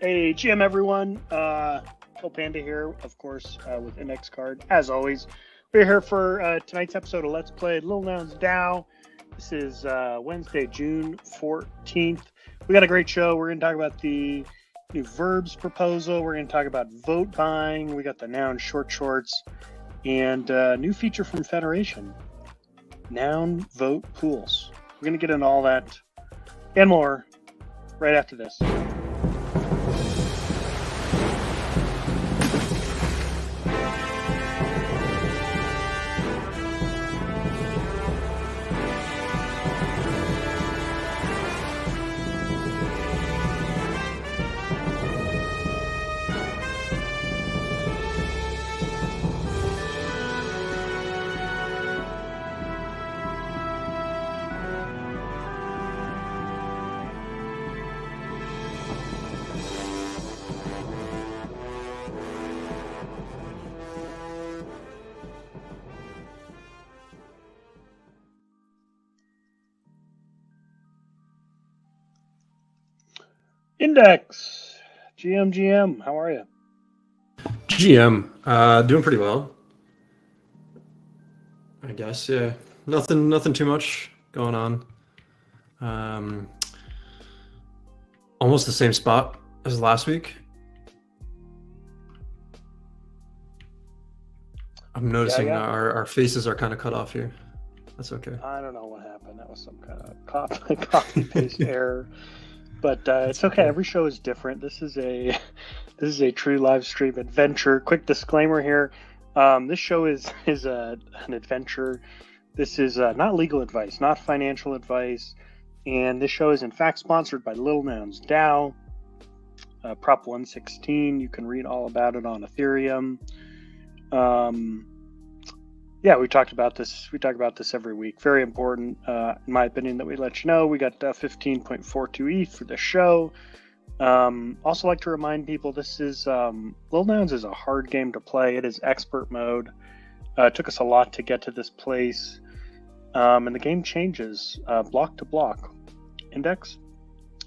Hey, GM everyone. Phil Panda here, of course, with Index Card. As always, we're here for tonight's episode of Let's Play Little Nouns DAO. This is Wednesday, June 14th. We got a great show. We're going to talk about the new verbs proposal. We're going to talk about vote buying. We got the noun short shorts and new feature from Federation, noun vote pools. We're going to get into all that and more right after this. Index, GM, how are you? GM, doing pretty well, I guess. Yeah, nothing too much going on. Almost the same spot as last week. I'm noticing our faces are kind of cut off here. That's okay. I don't know what happened. That was some kind of copy paste error. But it's okay. Every show is different. This is a true live stream adventure. Quick disclaimer here: this show is an adventure. This is not legal advice, not financial advice, and this show is in fact sponsored by Little Nouns DAO, Prop 116. You can read all about it on Ethereum. Yeah, we talked about this. We talk about this every week. Very important, in my opinion, that we let you know. We got 15.42 ETH for the show. Also like to remind people, this is Little Nouns is a hard game to play. It is expert mode. It took us a lot to get to this place, and the game changes block to block. Index.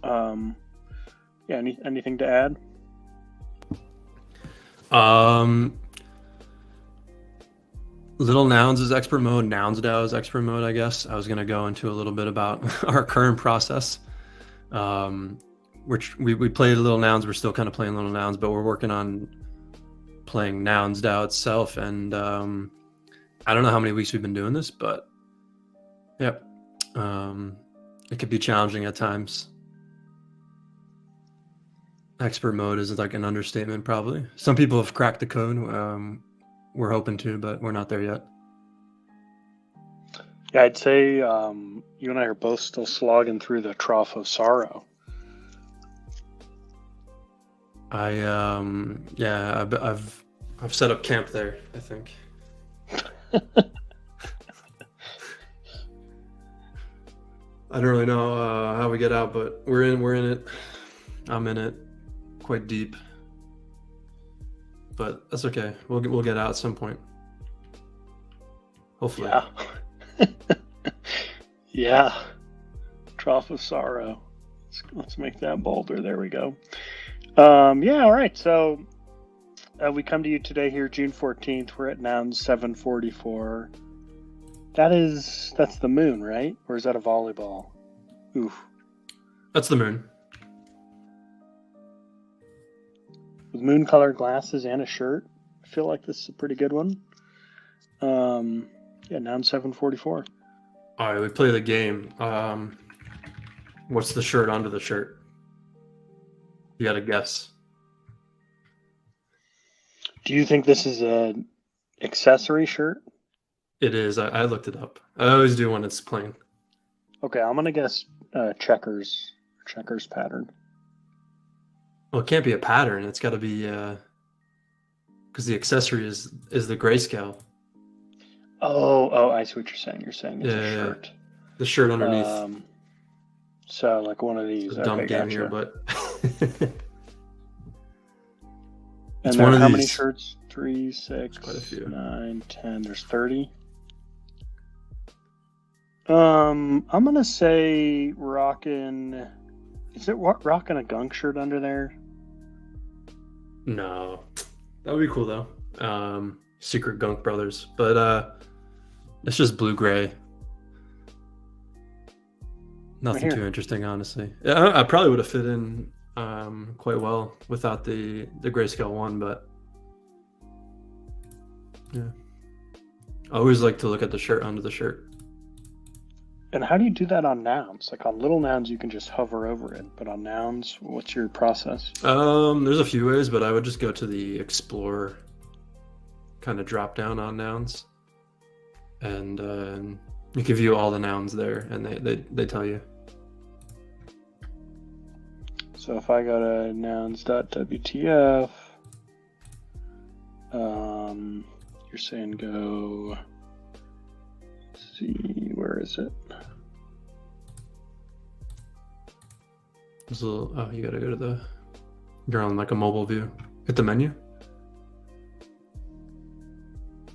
Yeah. Anything to add? Little Nouns is expert mode. Nouns DAO is expert mode, I guess. I was going to go into a little bit about our current process. Which we played Little Nouns. We're still kind of playing Little Nouns, but we're working on playing Nouns DAO itself. And I don't know how many weeks we've been doing this, but yep, it could be challenging at times. Expert mode is like an understatement, probably. Some people have cracked the code. We're hoping to, but we're not there yet. Yeah, I'd say you and I are both still slogging through the trough of sorrow. I've set up camp there, I think. I don't really know how we get out, but we're in it. I'm in it, quite deep. But that's okay. We'll get out at some point. Hopefully. Yeah. Yeah. Trough of sorrow. Let's make that bolder. There we go. Yeah. All right. So we come to you today here, June 14th. We're at Nouns 744. That's the moon, right? Or is that a volleyball? Oof. That's the moon. With moon colored glasses and a shirt. I feel like this is a pretty good one. Yeah, Noun 744. All right, we play the game. What's the shirt under the shirt? You got to guess. Do you think this is an accessory shirt? It is. I looked it up. I always do when it's plain. Okay, I'm going to guess checkers pattern. Well, it can't be a pattern. It's got to be because the accessory is the grayscale. Oh, I see what you're saying. You're saying it's a shirt. Yeah. The shirt underneath. So like one of these. It's a dumb game here, but. And there are how many shirts? 3, 6, 9, 10. There's 30. I'm gonna say rocking. Is it rocking a gunk shirt under there? No, that would be cool though. Secret Gunk Brothers, but it's just blue gray. Nothing Right too here. interesting, honestly. Yeah, I probably would have fit in quite well without the grayscale one, but yeah. I always like to look at the shirt under the shirt. And how do you do that on nouns? Like on little nouns, you can just hover over it, but on nouns, what's your process? There's a few ways, but I would just go to the Explore kind of drop down on nouns, and you can view all the nouns there, and they tell you. So if I go to nouns.wtf, you're saying go, let's see, where is it? There's a little, oh, you gotta go to the, you're on like a mobile view. Hit the menu.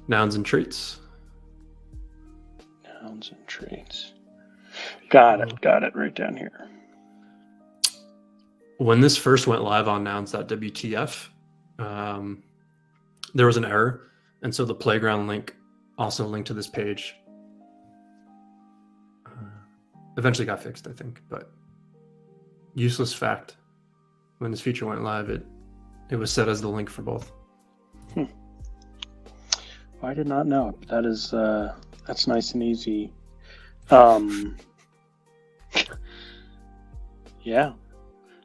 Nouns and traits. Nouns and traits. Got it right down here. When this first went live on nouns.wtf, there was an error. And so the playground link also linked to this page. Eventually got fixed, I think, but useless fact. When this feature went live, it was set as the link for both. I did not know it, but that is that's nice and easy. Yeah.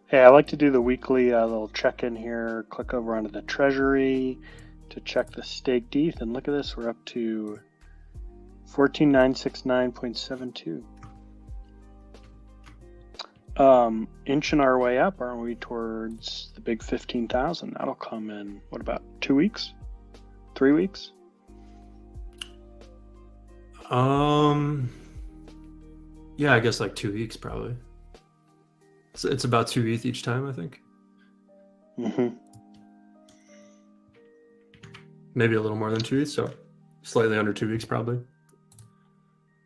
Hey, I like to do the weekly little check-in here. Click over onto the treasury to check the staked ETH, and look at this, we're up to 14,969.72. Inching our way up, aren't we, towards the big 15,000? That'll come in, what, about 2 weeks? 3 weeks? Yeah, I guess like 2 weeks probably. It's about 2 ETH each time, I think. Mm-hmm. Maybe a little more than 2 ETH, so slightly under 2 weeks probably,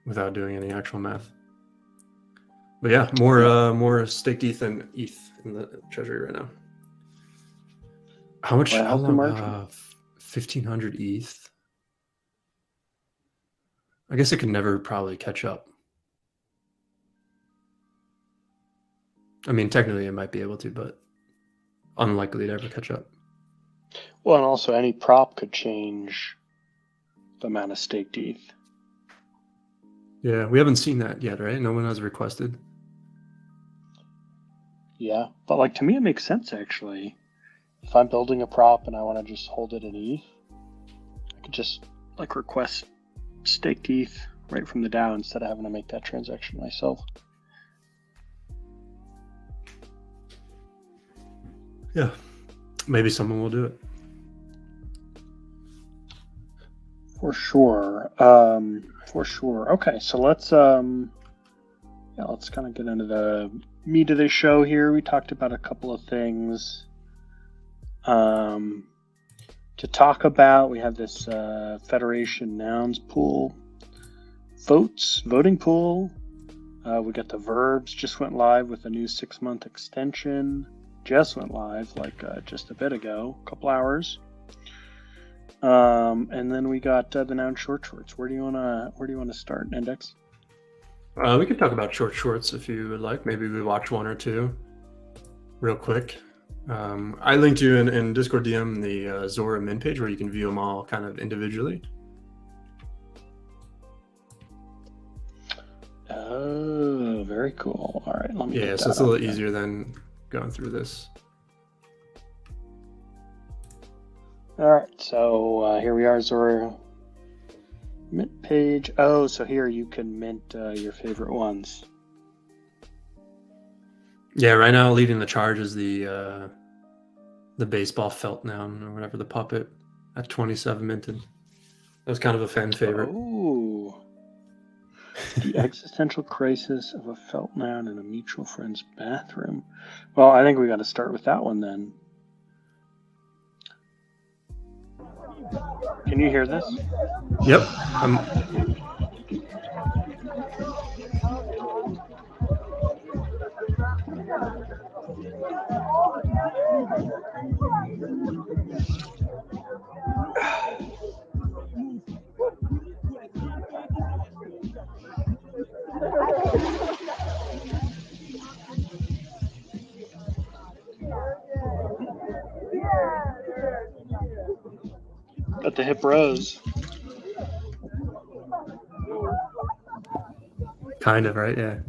without doing any actual math. But yeah, more staked ETH than ETH in the treasury right now. How much? Well, How the long? margin? 1,500 ETH. I guess it could never probably catch up. I mean, technically it might be able to, but unlikely to ever catch up. Well, and also any prop could change the amount of staked ETH. Yeah, we haven't seen that yet, right? No one has requested. Yeah, but like to me it makes sense actually. If I'm building a prop and I want to just hold it in ETH, I could just like request staked ETH right from the DAO instead of having to make that transaction myself. Yeah, maybe someone will do it. For sure. Okay, so let's kind of get into the meat of the show here. We talked about a couple of things to talk about. We have this Federation Nouns pool voting pool. We got the verbs, just went live with a new 6-month extension. Just went live like just a bit ago, a couple hours. And then we got the noun short shorts. Where do you wanna start, Index? We could talk about short shorts if you would like. Maybe we watch one or two real quick. I linked you in Discord DM the Zora min page where you can view them all kind of individually. Oh, very cool. All right, let me. Yeah, so it's a little easier than going through this. All right, so here we are, Zora mint page. Oh, so here you can mint your favorite ones. Yeah, right now leading the charge is the baseball felt noun or whatever, the puppet at 27 minted. That was kind of a fan favorite. Oh, the existential crisis of a felt noun in a mutual friend's bathroom. Well, I think we got to start with that one then. Can you hear this? Yep. the hip rose. Kind of, right? Yeah.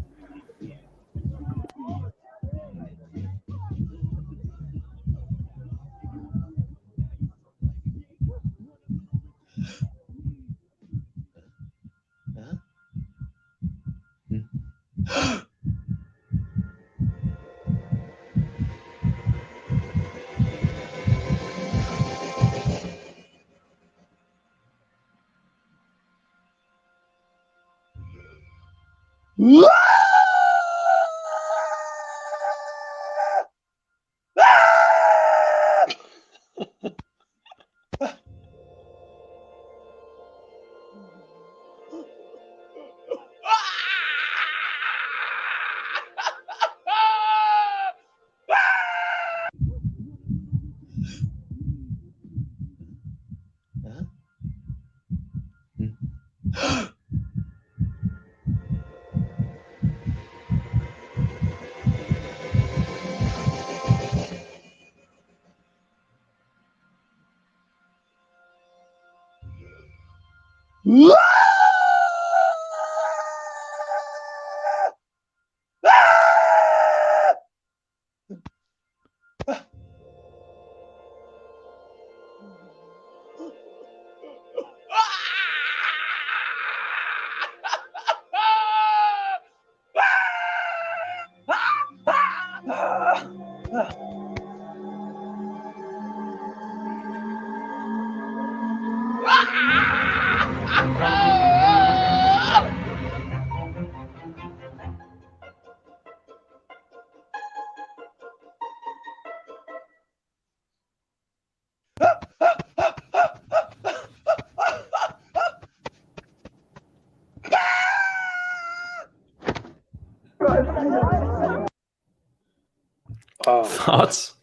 Thoughts?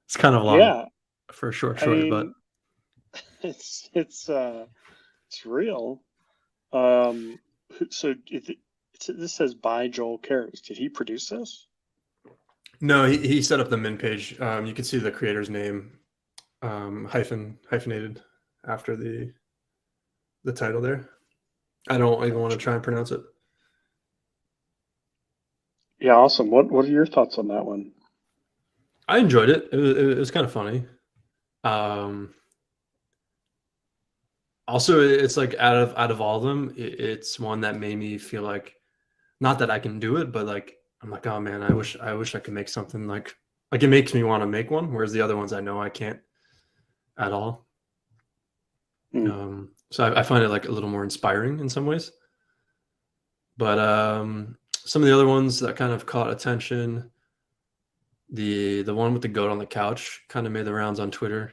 It's kind of long, Yeah, for a short I story, but mean, it's real. Um, so this says by Joel Karras. Did he produce this? no, he set up the min page. You can see the creator's name hyphenated after the title there. I don't even want to try and pronounce it. Yeah, awesome. What are your thoughts on that one? I enjoyed it. It was kind of funny. Also, it's like out of all of them, it's one that made me feel like, not that I can do it, but like I'm like, oh man, I wish I could make something like it makes me want to make one. Whereas the other ones I know I can't at all. So I find it like a little more inspiring in some ways. But some of the other ones that kind of caught attention, the one with the goat on the couch kind of made the rounds on Twitter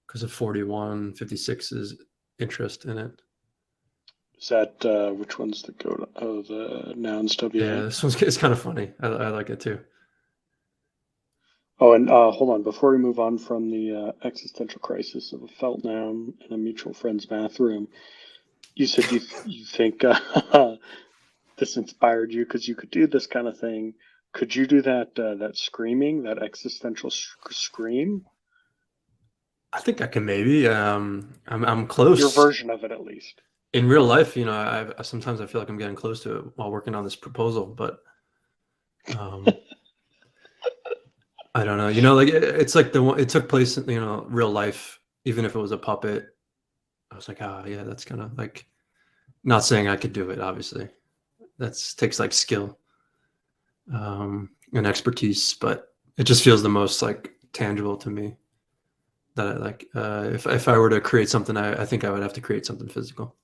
because of 4156's interest in it. Is that which one's the goat? Oh, the Nouns WA. Yeah, this one's it's kind of funny. I like it too. Oh, and hold on. Before we move on from the existential crisis of a felt noun in a mutual friend's bathroom, you said you think this inspired you because you could do this kind of thing. Could you do that screaming, that existential scream? I think I can maybe. I'm close. Your version of it, at least. In real life, you know, I sometimes I feel like I'm getting close to it while working on this proposal, but I don't know. You know, like it's like it took place in, you know, real life. Even if it was a puppet, I was like, oh yeah, that's kind of like, not saying I could do it. Obviously, takes like skill and expertise, but it just feels the most like tangible to me. That I like. If I were to create something, I think I would have to create something physical.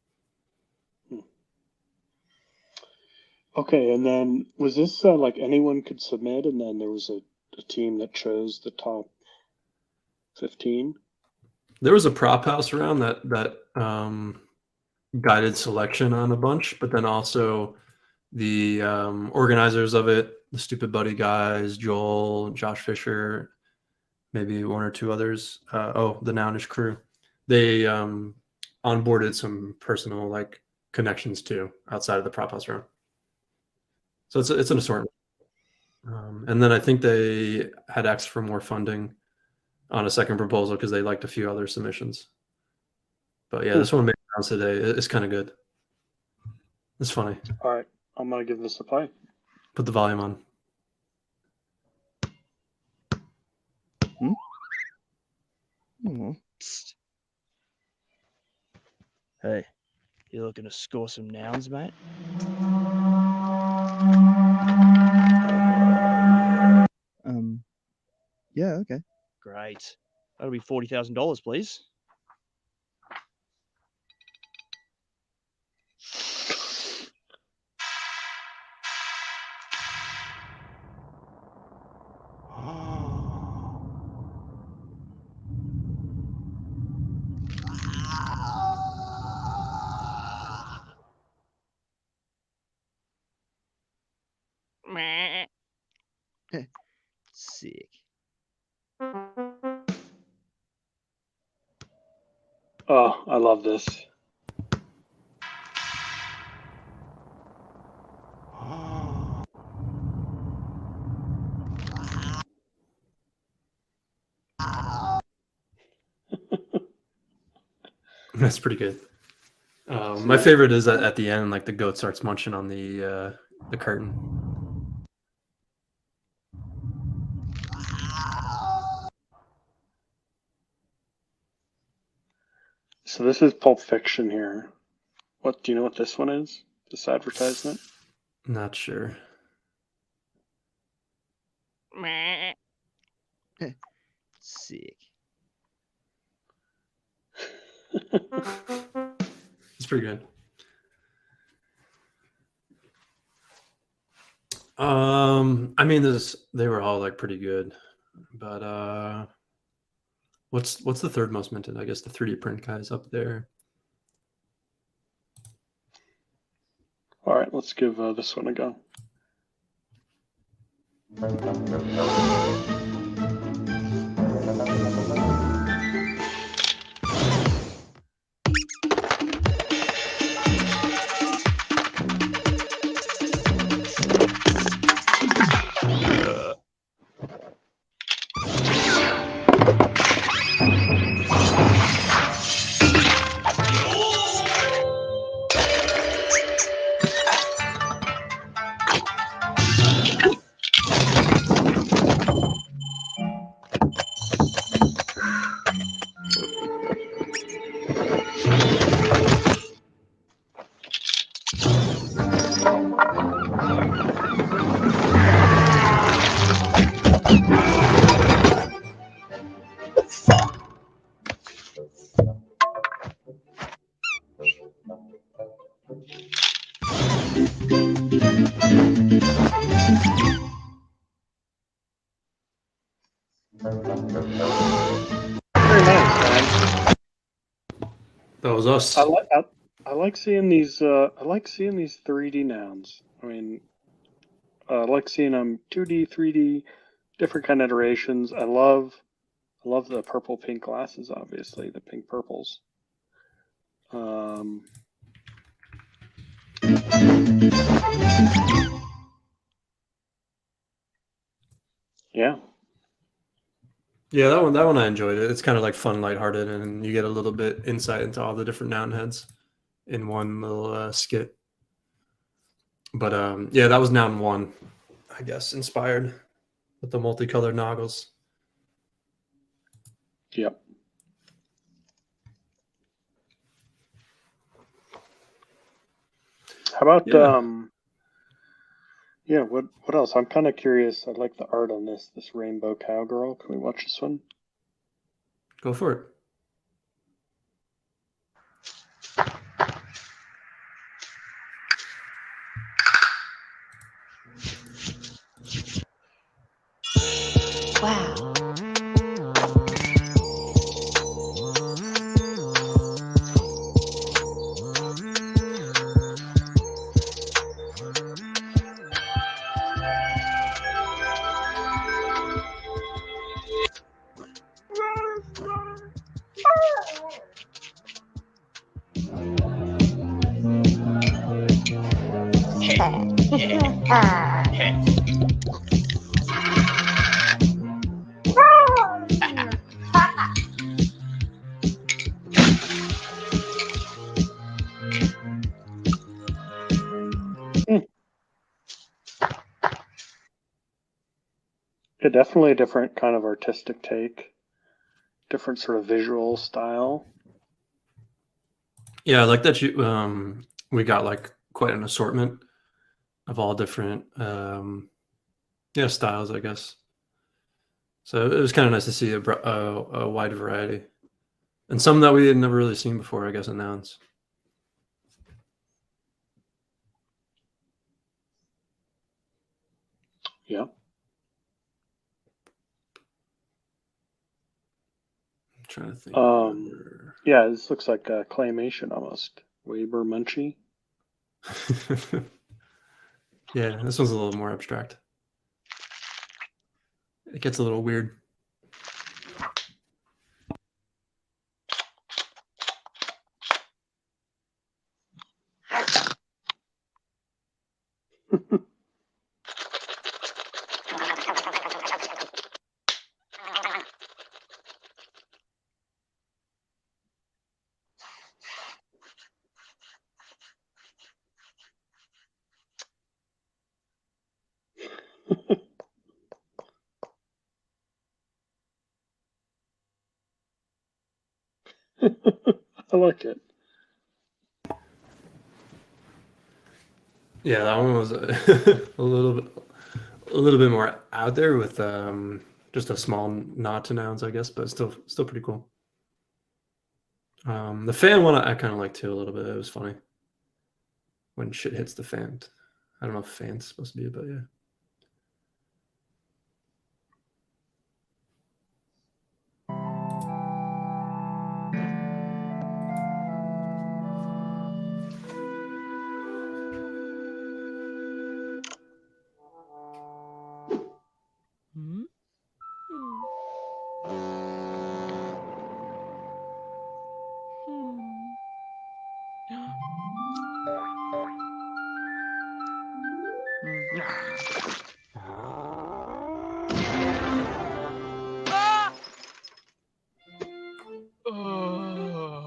Okay, and then was this like anyone could submit, and then there was a team that chose the top 15? There was a prop house around that guided selection on a bunch, but then also the organizers of it, the Stupid Buddy guys, Joel, Josh Fisher, maybe one or two others. The Nounish crew. They onboarded some personal like connections too outside of the prop house round. So it's an assortment. And then I think they had asked for more funding on a second proposal because they liked a few other submissions. But yeah, this one made rounds today. It's kind of good. It's funny. All right, I'm gonna give this a play. Put the volume on. Hey, you looking to score some nouns, mate? Yeah, okay. Great. That'll be $40,000, please. Sick. Oh, I love this. That's pretty good. My favorite is at the end, like the goat starts munching on the curtain. So this is Pulp Fiction here. What do you know what this one is? This advertisement? Not sure. Sick. It's pretty good. I mean, they were all like pretty good, but what's the third most minted? I guess the 3D print guy's up there. All right, let's give this one a go. Very nice, man. That was us. I like seeing these. I like seeing these 3D nouns. I mean, I like seeing them 2D, 3D, different kind of iterations. I love the purple pink glasses. Obviously, the pink purples. Yeah. Yeah, that one I enjoyed it. It's kind of like fun, lighthearted, and you get a little bit insight into all the different noun heads in one little skit. But yeah, that was noun 1, I guess, inspired with the multicolored noggles. Yep. How about yeah, what else? I'm kind of curious. I like the art on this rainbow cowgirl. Can we watch this one? Go for it. Wow. Yeah, definitely a different kind of artistic take, different sort of visual style. Yeah, I like that we got like quite an assortment of all different styles, I guess. So it was kind of nice to see a wide variety, and some that we had never really seen before, I guess, in nouns. Yeah. I'm trying to think. Yeah, this looks like a claymation almost. Weber Munchie. Yeah, this one's a little more abstract. It gets a little weird. I like it. Yeah, that one was a little bit more out there with just a small nod to nouns, I guess, but still pretty cool. The fan one I kind of like too a little bit. It was funny when shit hits the fan. I don't know if fan's supposed to be, but yeah. Hmm? Oh.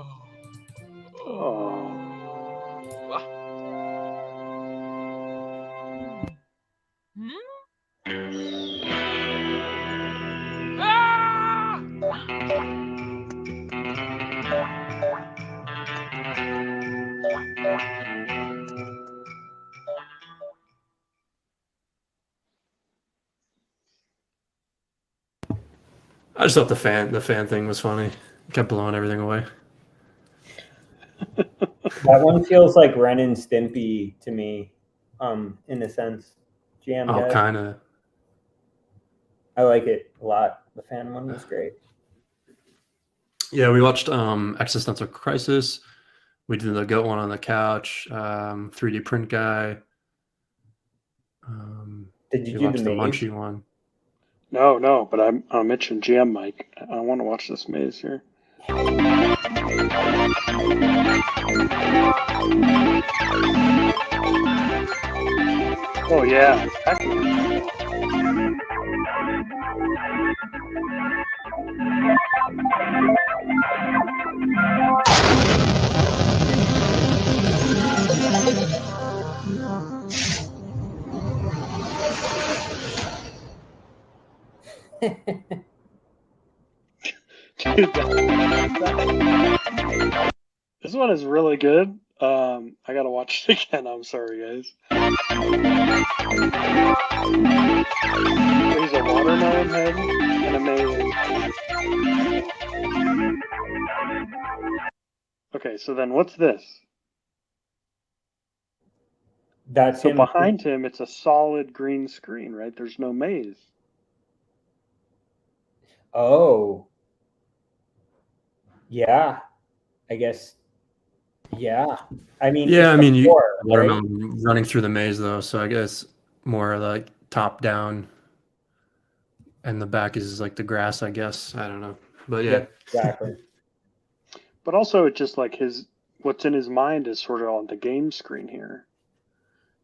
I just thought the fan thing was funny. It kept blowing everything away. That one feels like Ren and Stimpy to me, in a sense. Jam Oh, guy. kind of. I like it a lot. The fan one was great. Yeah, we watched Existential Crisis. We did the goat one on the couch. 3D print guy. Did you We do watched the the maze? Munchie one. No, but I'm itching GM Mike. I want to watch this maze here. Oh yeah. Dude, this one is really good. I gotta watch it again. I'm sorry, guys. He's a watermelon head and a maze. Okay, so then what's this? That's So him. behind him, it's a solid green screen, right? There's no maze. Oh. Yeah. I guess. Yeah. I mean, Yeah, it's I the mean, floor, right? watermelon running through the maze though, so I guess more like top down, and the back is like the grass, I guess. I don't know, but yeah. Yep, exactly. But also, it's just like what's in his mind is sort of on the game screen here.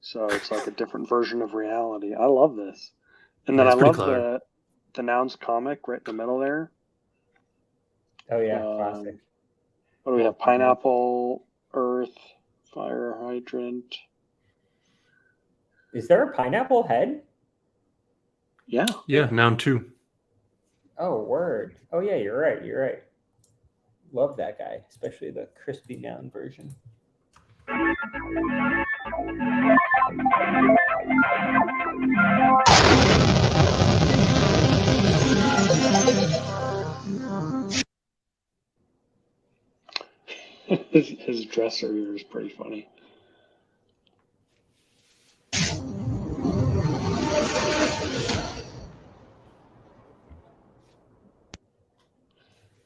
So it's like a different version of reality. I love this. And then Yeah, I it's pretty love clever. the nouns comic right in the middle there. Oh yeah, classic. What do we have? Pineapple, earth, fire hydrant. Is there a pineapple head? Yeah. Yeah, noun 2. Oh, word. Oh, yeah, you're right. You're right. Love that guy, especially the crispy noun version. His dresser here is pretty funny.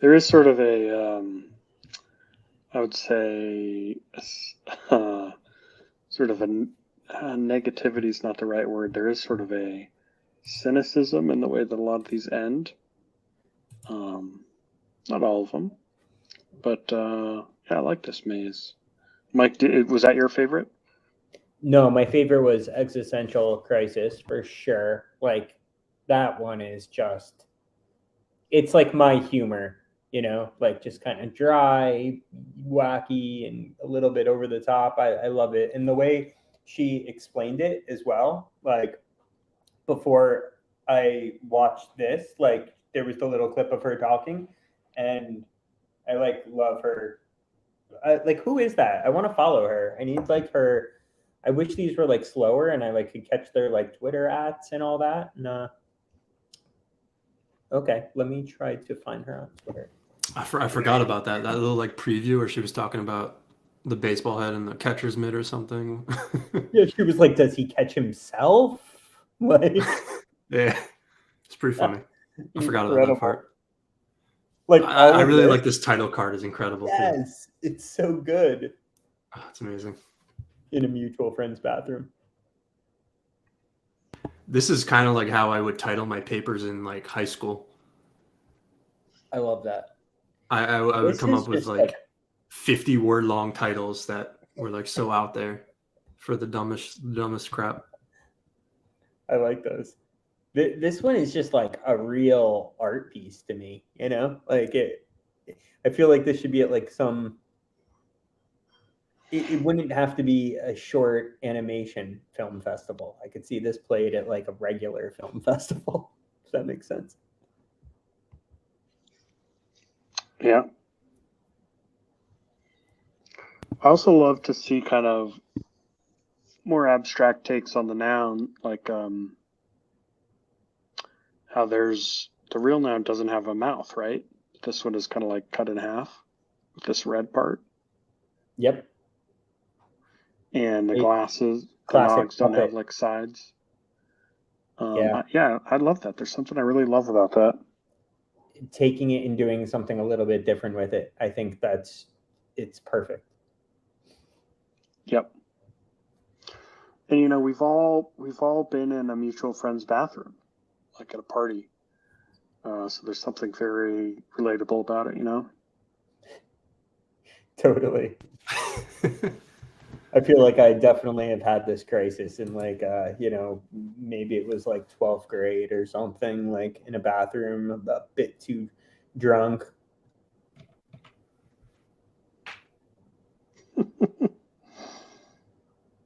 There is sort of I would say, sort of negativity is not the right word. There is sort of a cynicism in the way that a lot of these end. Not all of them, but yeah, I like this maze. Mike, was that your favorite? No, my favorite was Existential Crisis for sure. Like, that one is just, it's like my humor, like just kind of dry, wacky, and a little bit over the top. I love it. And the way she explained it as well, like before I watched this, like there was the little clip of her talking, and I like love her. Like, who is that? I want to follow her. I need like her. I wish these were like slower and I like could catch their like Twitter ads and all that. Nah. Okay, let me try to find her on Twitter. I forgot about that little like preview where she was talking about the baseball head and the catcher's mitt or something. Yeah, she was like, "Does he catch himself?" Like, yeah, it's pretty funny. I forgot about incredible. that part. Like, I really like this title card. Is incredible. Yes, too. It's so good. Oh, it's amazing. In a mutual friend's bathroom. This is kind of like how I would title my papers in like high school. I love that. I would come up with like 50 word long titles that were like so out there for the dumbest crap. I like those. This one is just like a real art piece to me, like it. I feel like this should be at like some. It wouldn't have to be a short animation film festival. I could see this played at like a regular film festival. If that makes sense. Yeah. I also love to see kind of more abstract takes on the noun, like how there's the real noun doesn't have a mouth, right? This one is kind of like cut in half with this red part. Yep. And the glasses, the classic dogs don't puppet. have like sides. Yeah. I love that. There's something I really love about that. Taking it and doing something a little bit different with it. I think it's perfect. Yep. And we've all been in a mutual friend's bathroom, like at a party. So there's something very relatable about it, Totally. I feel like I definitely have had this crisis in like, maybe it was like 12th grade or something, like in a bathroom, a bit too drunk.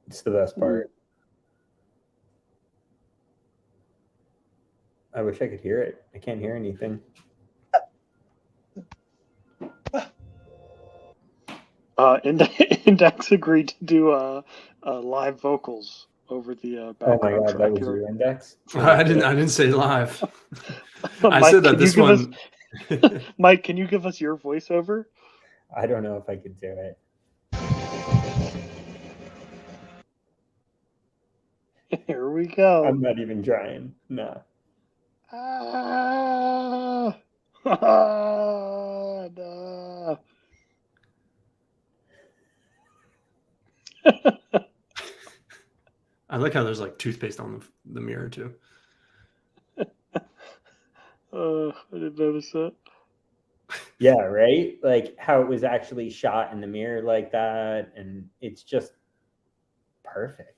It's the best part. I wish I could hear it. I can't hear anything. Index agreed to do live vocals over the background. Oh my god, track that was here. your Index? I didn't say live. I Mike, said that this one. Mike, can you give us your voiceover? I don't know if I could do it. Here we go. I'm not even trying. No. No. I like how there's like toothpaste on the mirror too. I didn't notice that. Yeah, right? Like how it was actually shot in the mirror like that, and it's just perfect.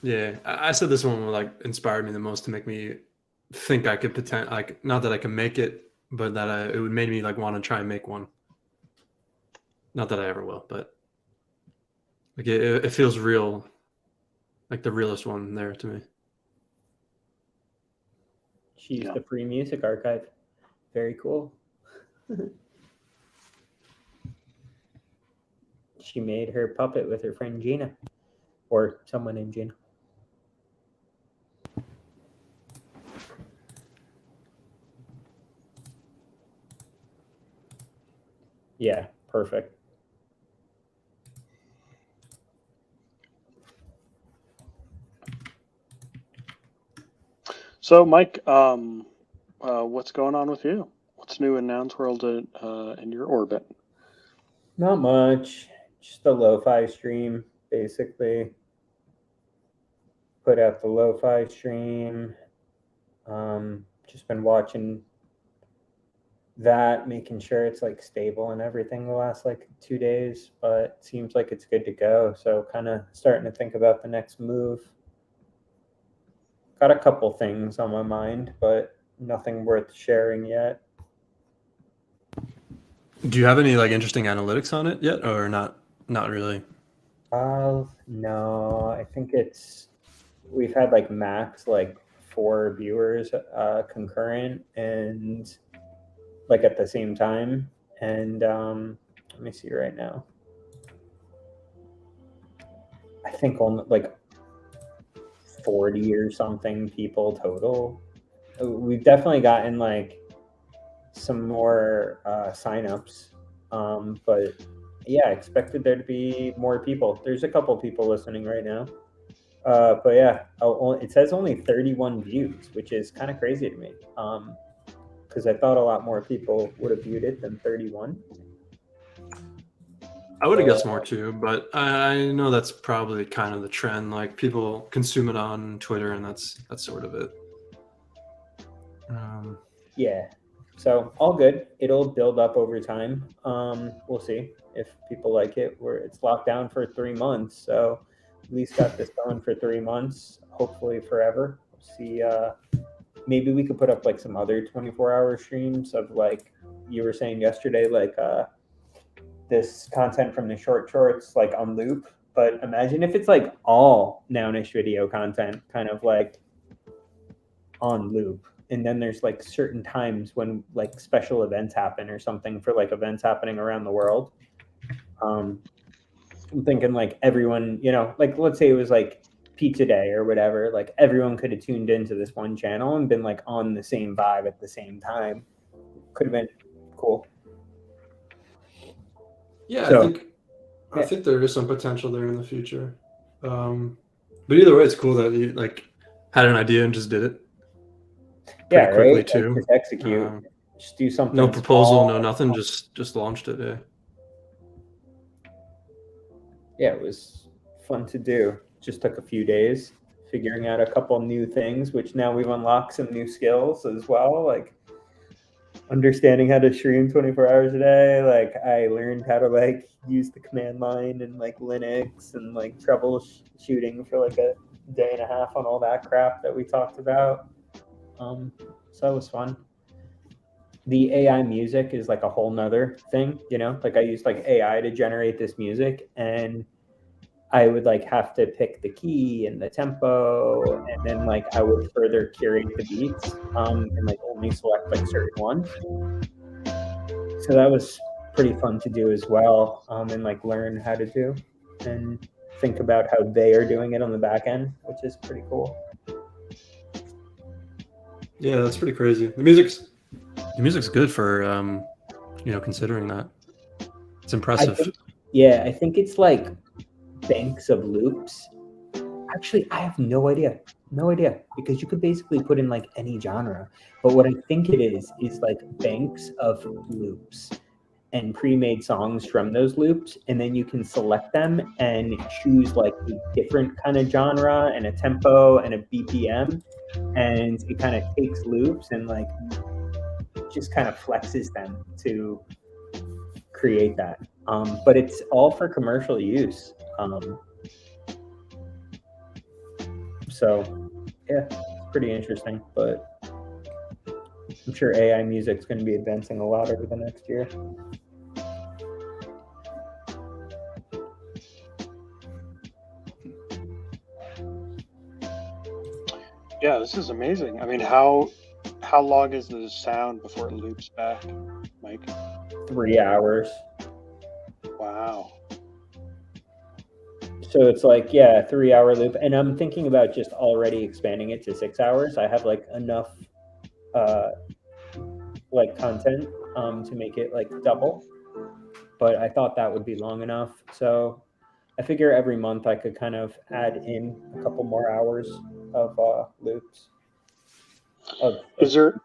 Yeah, I said this one like inspired me the most to make me think I could like not that I can make it, but that it would made me like want to try and make one. Not that I ever will, but like it feels real, like the realest one there to me. She used Yeah. the Free Music Archive. Very cool. She made her puppet with her friend Gina, or someone named Gina. Yeah, perfect. So, Mike, what's going on with you? What's new in Nouns World in your orbit? Not much. Just a lo-fi stream, basically. Put out the lo-fi stream. Just been watching that, making sure it's like stable and everything the last like 2 days, but it seems like it's good to go. So kind of starting to think about the next move. Got a couple things on my mind, but nothing worth sharing yet. Do you have any like interesting analytics on it yet, or not? Not really. No, I think we've had like max like 4 viewers concurrent and like at the same time. And let me see right now. I think only like 40 or something people total. We've definitely gotten like some more signups, but yeah, I expected there to be more people. There's a couple people listening right now, but yeah, it says only 31 views, which is kind of crazy to me, because I thought a lot more people would have viewed it than 31. I would have guessed more too, but I know that's probably kind of the trend. Like people consume it on Twitter, and that's sort of it. Yeah, so all good. It'll build up over time. We'll see if people like it. It's locked down for 3 months, so at least got this going for 3 months. Hopefully forever. We'll see. Maybe we could put up like some other 24-hour streams of like you were saying yesterday, like this content from the short shorts like on loop. But imagine if it's like all Nounish video content kind of like on loop, and then there's like certain times when like special events happen or something for like events happening around the world. I'm thinking like everyone, like let's say it was like pizza day or whatever, like everyone could have tuned into this one channel and been like on the same vibe at the same time. Could have been cool. Yeah, So, I think there is some potential there in the future. But either way, it's cool that you like had an idea and just did it. Yeah, quickly right. too. Like, just execute. Just do something. No proposal, small. no nothing. Just launched it. Yeah. Yeah, it was fun to do. Just took a few days figuring out a couple new things, which now we've unlocked some new skills as well, like understanding how to stream 24 hours a day. Like I learned how to like use the command line and like Linux and like troubleshooting for like a day and a half on all that crap that we talked about. So that was fun. The AI music is like a whole nother thing, like I used like AI to generate this music, and I would like have to pick the key and the tempo, and then like I would further curate the beats, and like only select like certain ones. So that was pretty fun to do as well, and like learn how to do and think about how they are doing it on the back end, which is pretty cool. Yeah, that's pretty crazy. The music's good for considering that. It's impressive. I think it's like banks of loops. Actually, I have no idea, because you could basically put in like any genre, but what I think it is like banks of loops and pre-made songs from those loops, and then you can select them and choose like a different kind of genre and a tempo and a BPM, and it kind of takes loops and like just kind of flexes them to create that. But it's all for commercial use. So yeah, it's pretty interesting, but I'm sure AI music's going to be advancing a lot over the next year. Yeah, this is amazing. I mean, how how long is the sound before it loops back, Mike? 3 hours. Wow. So it's like, yeah, 3 hour loop. And I'm thinking about just already expanding it to 6 hours. I have like enough like content to make it like double. But I thought that would be long enough. So I figure every month I could kind of add in a couple more hours of loops. Is there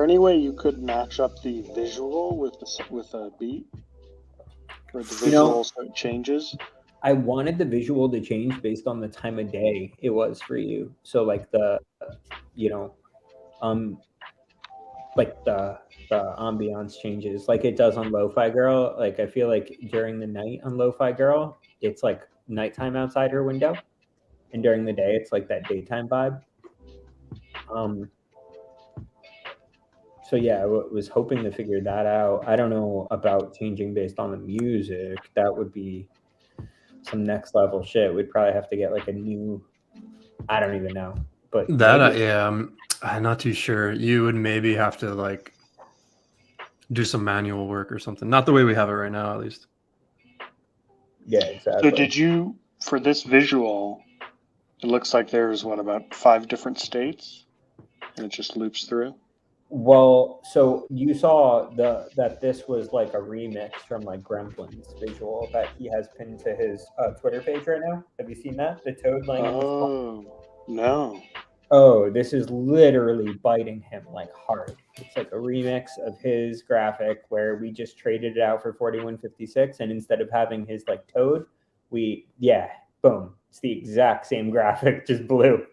any way you could match up the visual with a beat, or the visual so it changes? I wanted the visual to change based on the time of day it was for you. So like the ambiance changes like it does on Lo-Fi Girl. Like I feel like during the night on Lo-Fi Girl, it's like nighttime outside her window, and during the day it's like that daytime vibe. So yeah, I was hoping to figure that out. I don't know about changing based on the music. That would be some next level shit. We'd probably have to get like a new, I don't even know. But that I'm not too sure. You would maybe have to like do some manual work or something. Not the way we have it right now, at least. Yeah, exactly. So did you, for this visual, it looks like there's about 5 different states, and it just loops through? Well, so you saw that this was like a remix from like Gremlin's visual that he has pinned to his Twitter page right now. Have you seen that? The toad laying in the swamp? Oh, no. Oh, this is literally biting him like hard. It's like a remix of his graphic where we just traded it out for 4156, and instead of having his like toad, boom. It's the exact same graphic, just blue.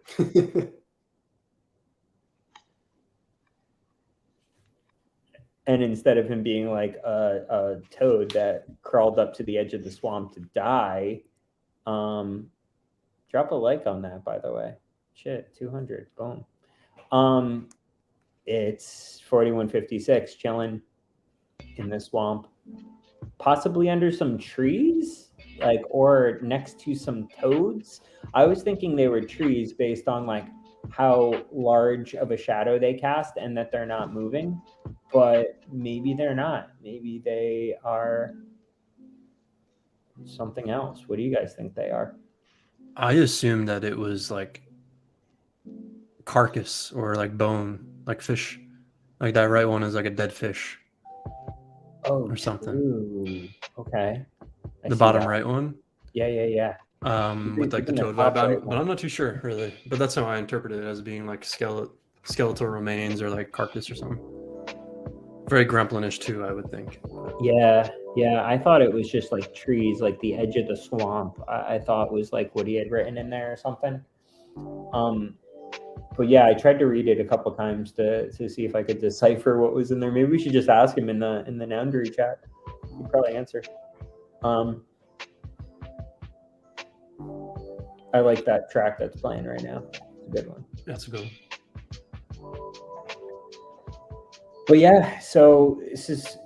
And instead of him being like a toad that crawled up to the edge of the swamp to die, drop a like on that, by the way. Shit, 200, boom. It's 4156 chilling in the swamp, possibly under some trees, like, or next to some toads. I was thinking they were trees based on like how large of a shadow they cast and that they're not moving. But maybe they're not. Maybe they are something else. What do you guys think they are? I assumed that it was like carcass or like bone, like fish. Like that right one is like a dead fish. Or something. Ooh, okay. The bottom right one? Yeah. With like the toad vibe. But I'm not too sure, really. But that's how I interpreted it, as being like skeletal remains or like carcass or something. Very Gremlin-ish too, I would think. Yeah. I thought it was just like trees, like the edge of the swamp. I thought it was like what he had written in there or something. But yeah, I tried to read it a couple times to see if I could decipher what was in there. Maybe we should just ask him in the Noundery chat. He'd probably answer. I like that track that's playing right now. It's a good one. That's a good one. But yeah, so this is,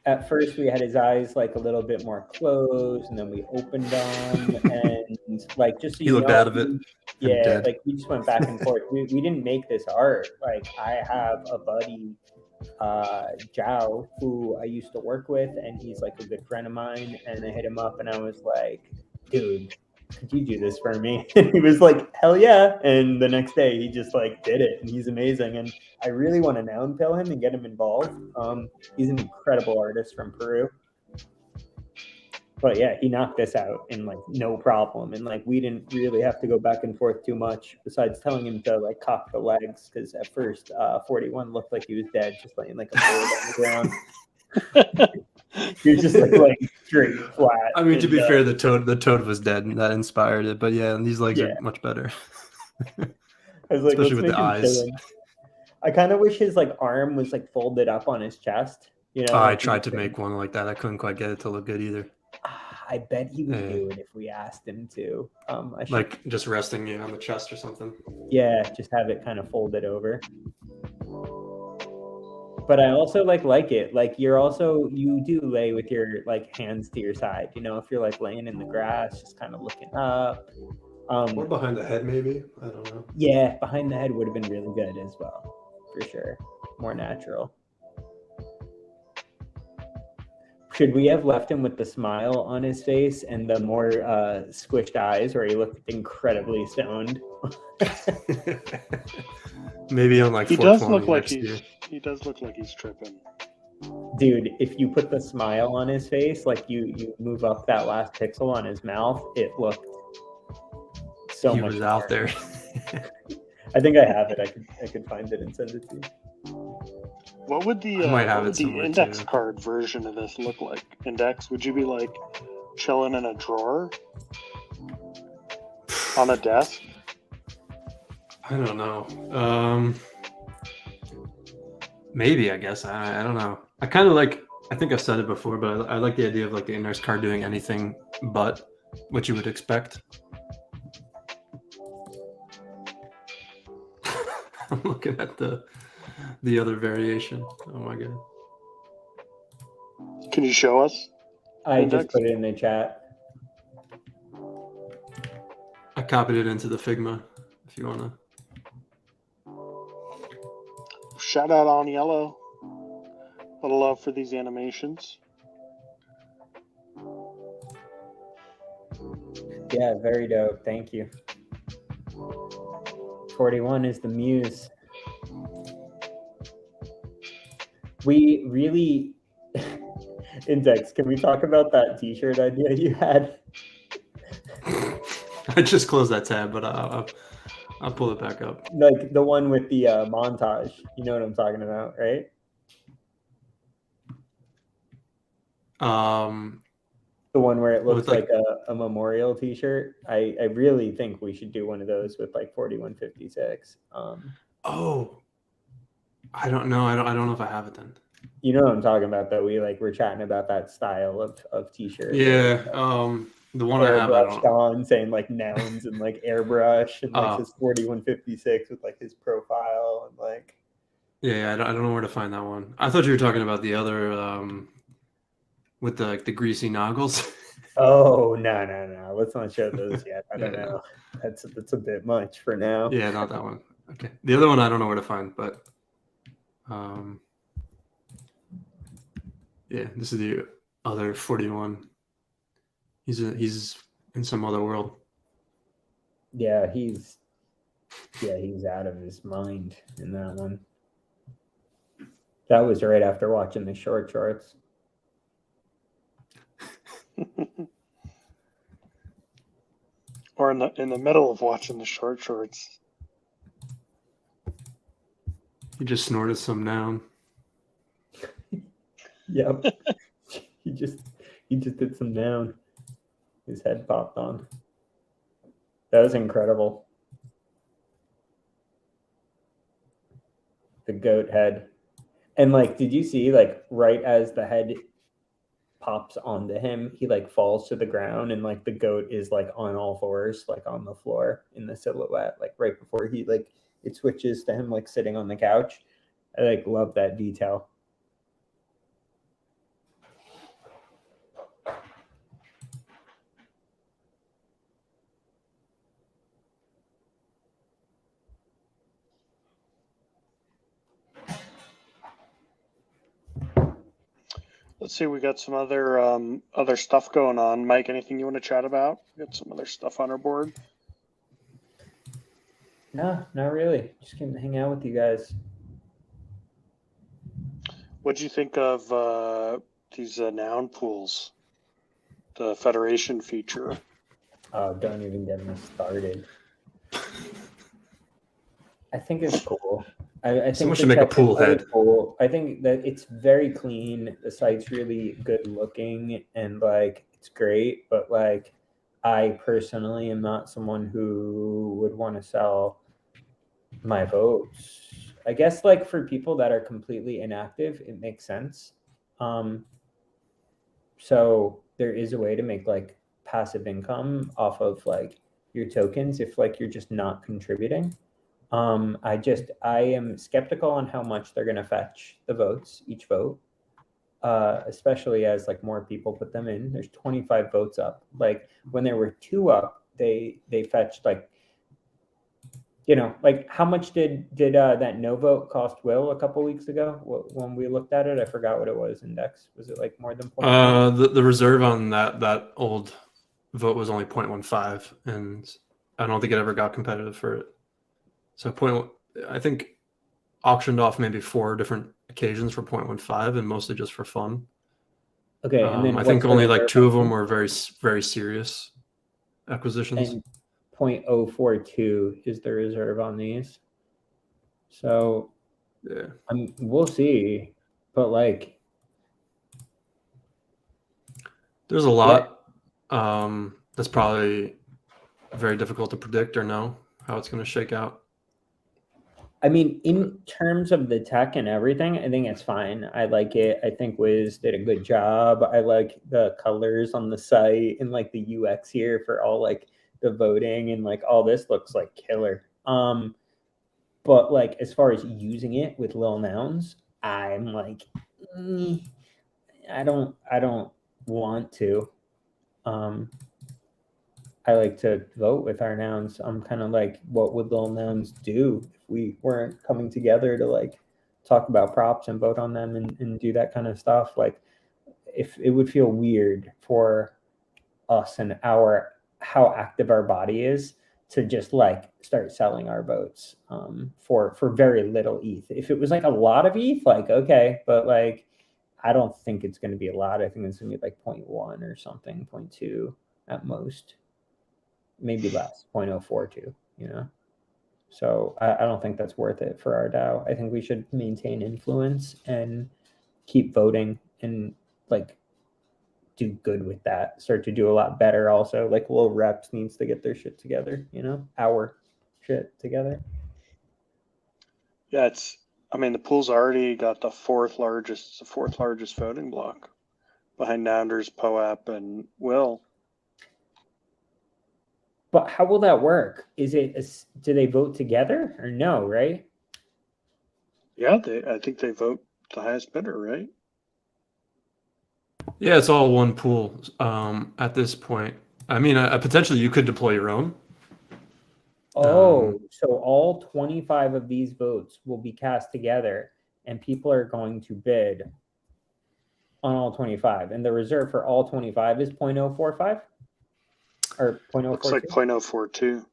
at first we had his eyes like a little bit more closed, and then we opened them, and like just so he looked out of it. Yeah, dead. like we just went back and forth. We didn't make this art. Like I have a buddy, Zhao, who I used to work with, and he's like a good friend of mine. And I hit him up, and I was like, "Dude, could you do this for me?" And he was like, "Hell yeah!" And the next day, he just like did it, and he's amazing. And I really want to noun pill him and get him involved. He's an incredible artist from Peru. But yeah, he knocked this out in like no problem, and like we didn't really have to go back and forth too much. Besides telling him to like cock the legs, because at first 41 looked like he was dead, just laying like a board on the ground. He was just like straight flat. I mean, to be fair, the toad was dead, and that inspired it. But yeah, and these legs are much better. I was like, especially with the eyes. Chilling. I kind of wish his like arm was like folded up on his chest. I tried to make one like that. I couldn't quite get it to look good either. I bet he would do it if we asked him to. Like just resting on the chest or something. Yeah, just have it kind of folded over. But I also like it. Like you do lay with your like hands to your side. If you're like laying in the grass, just kind of looking up. Or behind the head, maybe. I don't know. Yeah, behind the head would have been really good as well, for sure. More natural. Should we have left him with the smile on his face and the more squished eyes where he looked incredibly stoned? Maybe on like He does 420 look like next year. he does look like he's tripping. Dude, if you put the smile on his face, like you move up that last pixel on his mouth, it looked so He much was more. out there. I think I have it. I could find it and send it to you. What would the I might have what would it the somewhere, index too. card version of this look like? Index? Would you be like chilling in a drawer on a desk? I don't know. Maybe, I guess. I don't know. I kind of like, I think I've said it before, but I like the idea of like the index card doing anything but what you would expect. I'm looking at the other variation. Oh my god. Can you show us? I Index? just put it in the chat. I copied it into the Figma if you wanna. Shout out on yellow. A little love for these animations. Yeah, very dope. Thank you. 41 is the muse. We really Index, can we talk about that t-shirt idea you had? I just closed that tab, but I'll pull it back up. Like the one with the montage. You know what I'm talking about, right? The one where it looks With, like- like a memorial t-shirt. I really think we should do one of those with like 4156. Oh, I don't know. I don't know if I have it then. You know what I'm talking about, though. We're chatting about that style of t-shirt. Yeah. The one I have, I Airbrushed don't. on, saying like nouns and like airbrush and like Oh. his 4156 with like his profile and like. Yeah, I don't know where to find that one. I thought you were talking about the other with the greasy noggles. Oh no! Let's not show those yet. I don't Yeah, know. That's a bit much for now. Yeah, not that one. Okay. The other one I don't know where to find, but yeah, this is the other 41. He's in some other world. Yeah, he's out of his mind in that one. That was right after watching the short shorts. Or in the middle of watching the short shorts. He just snorted some noun. Yep. he just did some down. His head popped on. That was incredible. The goat head. And like, did you see like right as the head pops onto him, he like falls to the ground and like the goat is like on all fours, like on the floor in the silhouette, like right before he like it switches to him like sitting on the couch. I like love that detail. Let's see, we got some other stuff going on. Mike, anything you want to chat about? We got some other stuff on our board. No, not really. Just gonna hang out with you guys. What'd you think of these noun pools? The Federation feature. Oh, don't even get me started. I think it's cool. I think Someone the should make a tech is pool really head. Cool. I think that it's very clean. The site's really good looking and like it's great. But like, I personally am not someone who would want to sell my votes. I guess like for people that are completely inactive, it makes sense. So there is a way to make like passive income off of like your tokens if like you're just not contributing. I am skeptical on how much they're going to fetch the votes, each vote, especially as like more people put them in. There's 25 votes up. Like when there were 2 up, they fetched like, you know, like how much did that no vote cost Will a couple weeks ago when we looked at it? I forgot what it was. Index, was it like more than 0.1? The reserve on that old vote was only 0.15, and I don't think it ever got competitive for it. So I think auctioned off maybe 4 different occasions for 0.15, and mostly just for fun. Okay, and then I think only like reserve 2 of on them were very serious acquisitions. and 0.042 is the reserve on these. So Yeah. we'll see, but like There's a lot that's probably very difficult to predict or know how it's going to shake out. I mean, in terms of the tech and everything, I think it's fine. I like it. I think Wiz did a good job. I like the colors on the site and like the UX here for all like the voting and like all this looks like killer. But like as far as using it with Lil Nouns, I'm like, I don't want to. I like to vote with our nouns. I'm kind of like, what would Lil Nouns do if we weren't coming together to like talk about props and vote on them and do that kind of stuff? Like, if it would feel weird for us and how active our body is to just like start selling our votes for very little ETH. If it was like a lot of ETH, like okay, but like I don't think it's going to be a lot. I think it's going to be like 0.1 or something, 0.2 at most. Maybe less, 0.042, you know? So I don't think that's worth it for our DAO. I think we should maintain influence and keep voting and like do good with that. Start to do a lot better also. Like Lil Reps needs to get their shit together, you know? Our shit together. Yeah, the pool's already got the fourth largest voting block behind Nounders, Poap, and Will. But how will that work? Do they vote together or no, right? Yeah, I think they vote the highest bidder, right? Yeah, it's all one pool at this point. I mean, potentially you could deploy your own. Oh, so all 25 of these votes will be cast together and people are going to bid on all 25. And the reserve for all 25 is 0.045? Or 0.042? Looks like 0.042.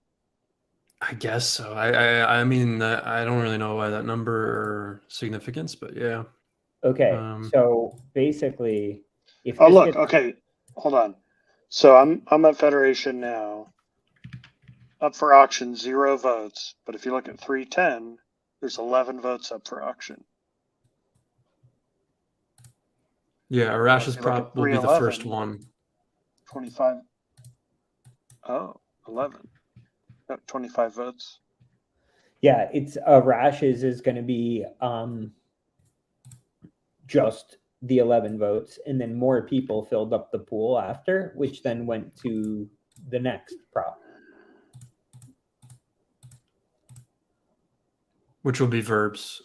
I guess so. I mean, I don't really know why that number or significance, but yeah. Okay, so basically, if okay, hold on. So I'm at Federation now. Up for auction, 0 votes. But if you look at 310, there's 11 votes up for auction. Yeah, Arash's prop will be the first one. 25. Oh, 11. Got 25 votes. Yeah, it's Rash's is going to be just the 11 votes, and then more people filled up the pool after, which then went to the next prop. Which will be Verbs.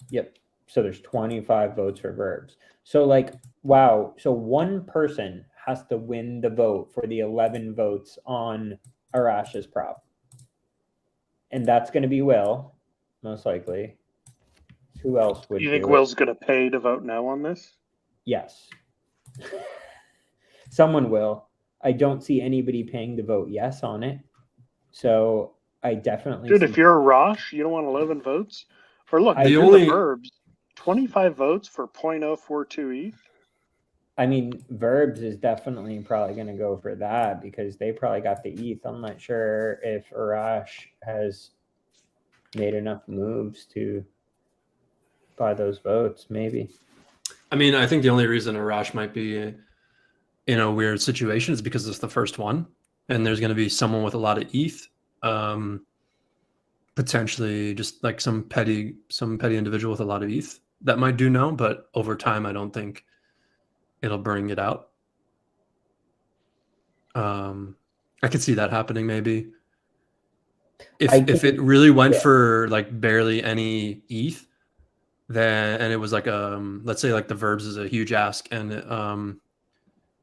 Yep. So there's 25 votes for Verbs. So like, wow. So one person has to win the vote for the 11 votes on Arash's prop. And that's going to be Will, most likely. Who else would you think do Will's going to pay to vote no on this? Yes. Someone will. I don't see anybody paying to vote yes on it. So I definitely Dude, if you're a Rosh, you don't want 11 votes? Or look, the Verbs, 25 votes for 0.042 ETH? I mean, Verbs is definitely probably going to go for that because they probably got the ETH. I'm not sure if Arash has made enough moves to buy those votes. Maybe. I mean, I think the only reason Arash might be in a weird situation is because it's the first one, and there's going to be someone with a lot of ETH, potentially just like some petty individual with a lot of ETH that might do no, but over time, I don't think it'll bring it out. I could see that happening maybe. If it really went for like barely any ETH, then and it was like let's say like the Verbs is a huge ask and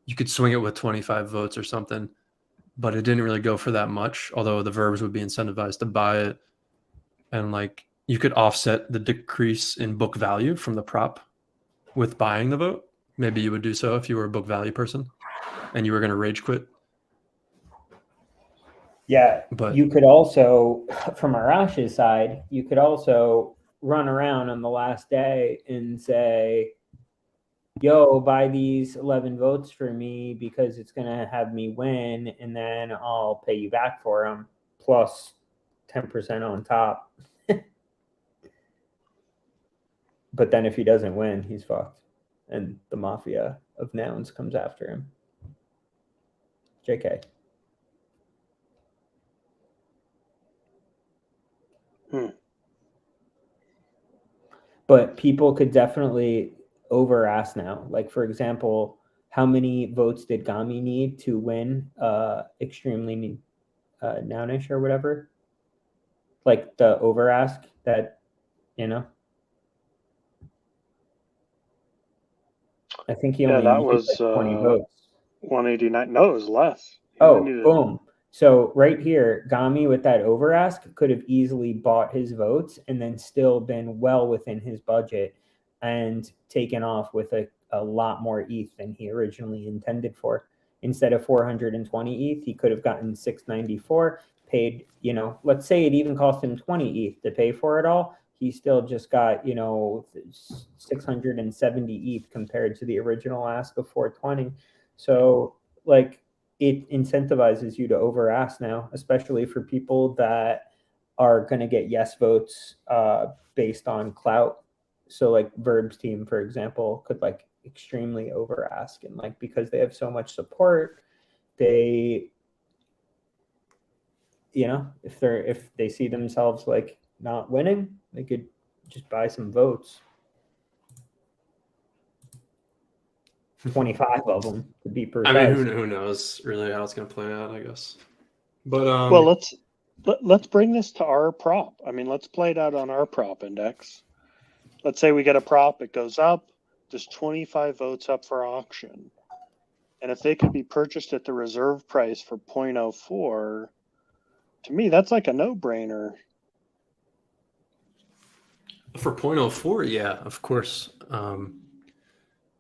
you could swing it with 25 votes or something, but it didn't really go for that much. Although the verbs would be incentivized to buy it, and like you could offset the decrease in book value from the prop with buying the vote. Maybe you would do so if you were a book value person and you were going to rage quit. Yeah, But you could also, from Arash's side, you could also run around on the last day and say, yo, buy these 11 votes for me because it's going to have me win, and then I'll pay you back for them, plus 10% on top. But then if he doesn't win, he's fucked. And the mafia of nouns comes after him. JK. But people could definitely over ask now. Like, for example, how many votes did Gami need to win extremely nounish or whatever? Like the over ask that, you know? I think he only that needed was like 20 votes. 189. No, it was less. He Oh, only needed- boom. So right here, Gami with that over ask could have easily bought his votes and then still been well within his budget and taken off with a lot more ETH than he originally intended for. Instead of 420 ETH, he could have gotten 694, paid, you know, let's say it even cost him 20 ETH to pay for it all. He still just got, you know, 670 ETH compared to the original ask of 420. So, like, it incentivizes you to over ask now, especially for people that are going to get yes votes based on clout. So like Verb's team, for example, could like extremely over ask, and like because they have so much support, they, you know, if they see themselves like not winning, they could just buy some votes. 25 of them to be precise. I mean, who knows really how it's going to play out, I guess. But well, let's bring this to our prop. I mean, let's play it out on our prop index. Let's say we get a prop, it goes up, there's 25 votes up for auction. And if they could be purchased at the reserve price for 0.04, to me, that's like a no-brainer. for 0.04, yeah, of course.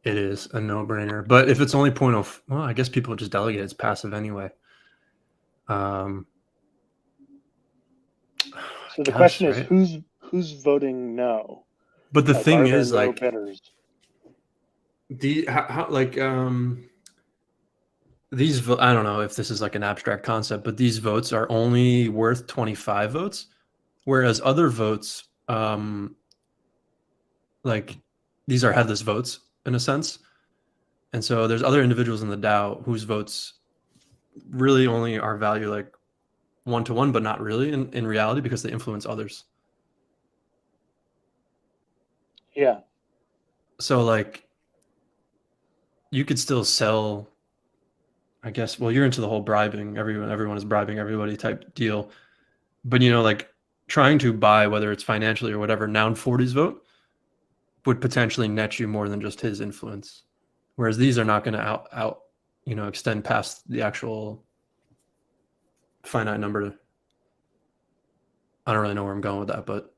It is a no-brainer. But if it's only 0.04, well, I guess people just delegate. It's passive anyway. So the question is, who's voting no? But the Like, thing are there is, no like, bidders? these, I don't know if this is like an abstract concept, but these votes are only worth 25 votes, whereas other votes, like these are headless votes in a sense. And so there's other individuals in the DAO whose votes really only are value like 1-to-1, but not really in reality because they influence others. Yeah. So like you could still sell, I guess, well, you're into the whole bribing, everyone is bribing everybody type deal. But you know, like trying to buy, whether it's financially or whatever, Noun 40's vote would potentially net you more than just his influence. Whereas these are not going to extend past the actual finite number. I don't really know where I'm going with that, but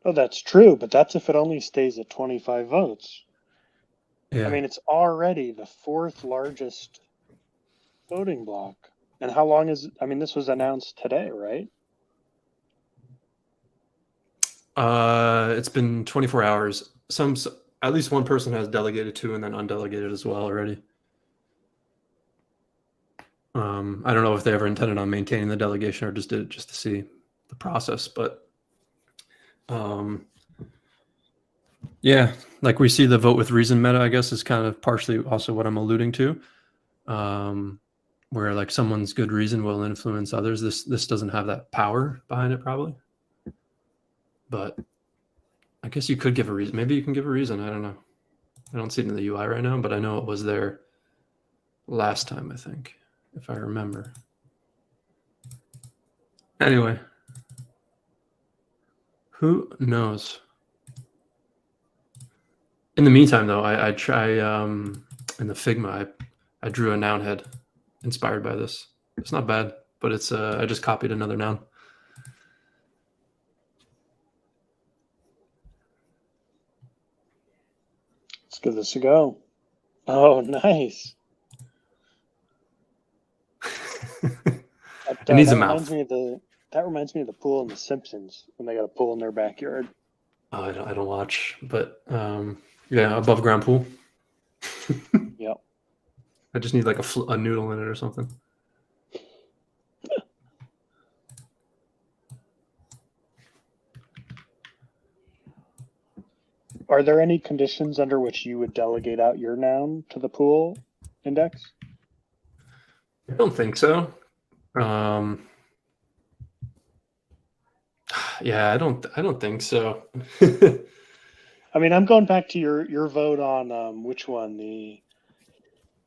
Oh, that's true, but that's if it only stays at 25 votes. yeah. I mean, it's already the fourth largest voting block. And how long is it? I mean, this was announced today, right? It's been 24 hours. At least one person has delegated to, and then undelegated as well already. I don't know if they ever intended on maintaining the delegation or just did it just to see the process, but yeah, like we see the vote with reason meta, I guess, is kind of partially also what I'm alluding to, where like someone's good reason will influence others. This doesn't have that power behind it probably, but I guess you could give a reason. Maybe you can give a reason. I don't know. I don't see it in the UI right now, but I know it was there last time, I think, if I remember. Anyway, who knows? In the meantime, though, I try in the Figma, I drew a noun head inspired by this. It's not bad, but it's I just copied another noun. Let's give this a go. Oh, nice. It needs a reminds mouth. me of that reminds me of the pool in The Simpsons when they got a pool in their backyard. Oh, I don't watch, but yeah, above ground pool. Yep. I just need like a noodle in it or something. Are there any conditions under which you would delegate out your noun to the pool index? I don't think so. Yeah, I don't think so. I mean, I'm going back to your vote on which one, the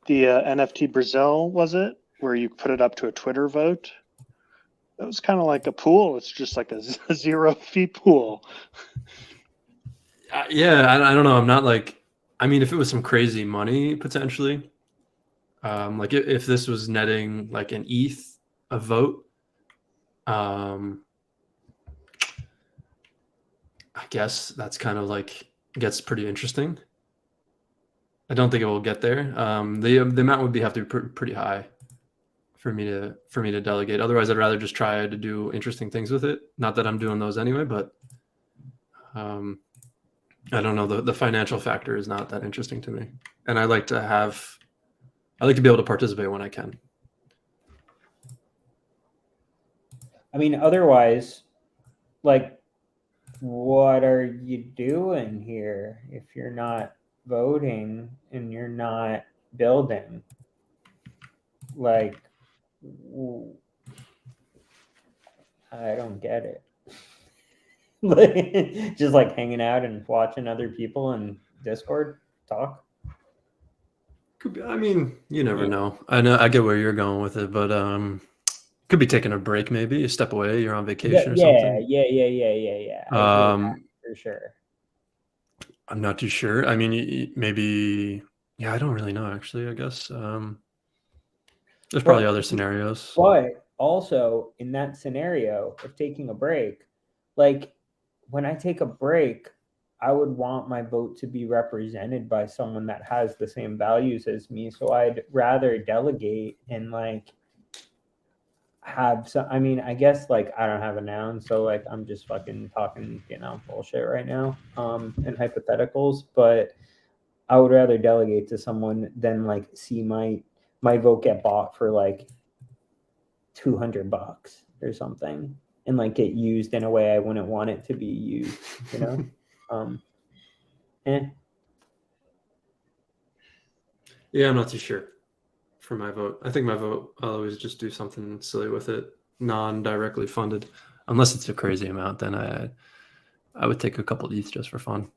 NFT Brazil, was it, where you put it up to a Twitter vote? That was kind of like a pool. It's just like a 0 fee pool. Yeah, I don't know. I'm not like, I mean, if it was some crazy money potentially, like if this was netting like an ETH a vote, I guess that's kind of like gets pretty interesting. I don't think it will get there. The amount would have to be pretty high for me to delegate. Otherwise, I'd rather just try to do interesting things with it. Not that I'm doing those anyway, but I don't know. The financial factor is not that interesting to me, and I like to be able to participate when I can. I mean, otherwise, like, what are you doing here if you're not voting and you're not building? Like, I don't get it. Just like hanging out and watching other people in Discord talk. Could be, I mean, you never know. I get where you're going with it, but could be taking a break, maybe you step away, you're on vacation or something. Yeah. For sure. I'm not too sure. I mean, maybe, yeah, I don't really know actually. I guess there's probably other scenarios. But also in that scenario of taking a break, like when I take a break, I would want my vote to be represented by someone that has the same values as me. So I'd rather delegate and like have some, I mean, I guess like I don't have a noun, so like I'm just fucking talking, bullshit right now, and hypotheticals, but I would rather delegate to someone than like see my vote get bought for like $200 or something and like get used in a way I wouldn't want it to be used, Yeah, I'm not too sure for my vote. I think my vote, I'll always just do something silly with it, non-directly funded, unless it's a crazy amount. Then I would take a couple ETH just for fun.